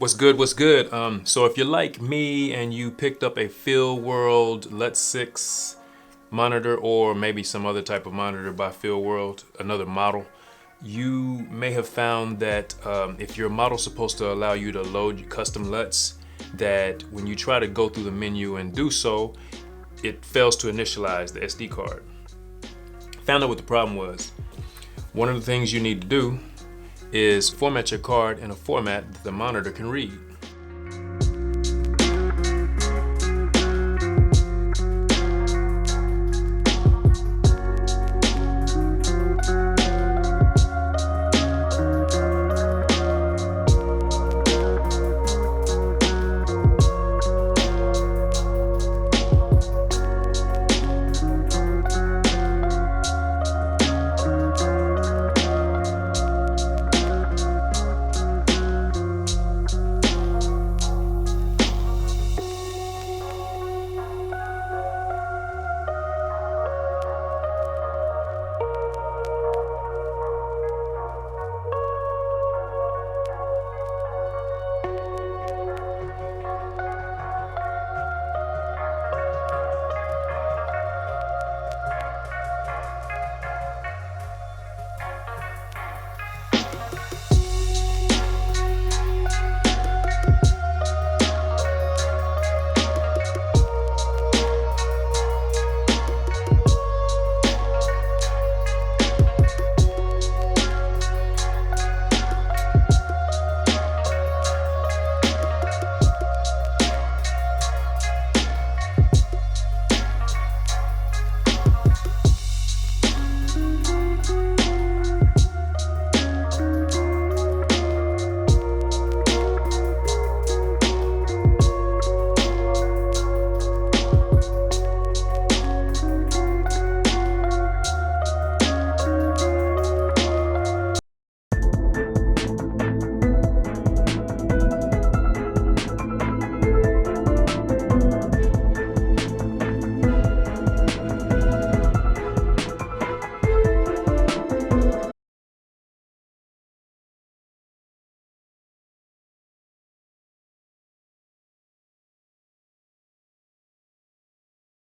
What's good? What's good? So if you're like me and you picked up a Feelworld LUT 6 monitor or maybe some other type of monitor by Feelworld, another model, you may have found that if your model's supposed to allow you to load custom LUTs, that when you try to go through the menu and do so, it fails to initialize the SD card. Found out what the problem was. One of the things you need to do is format your card in a format that the monitor can read.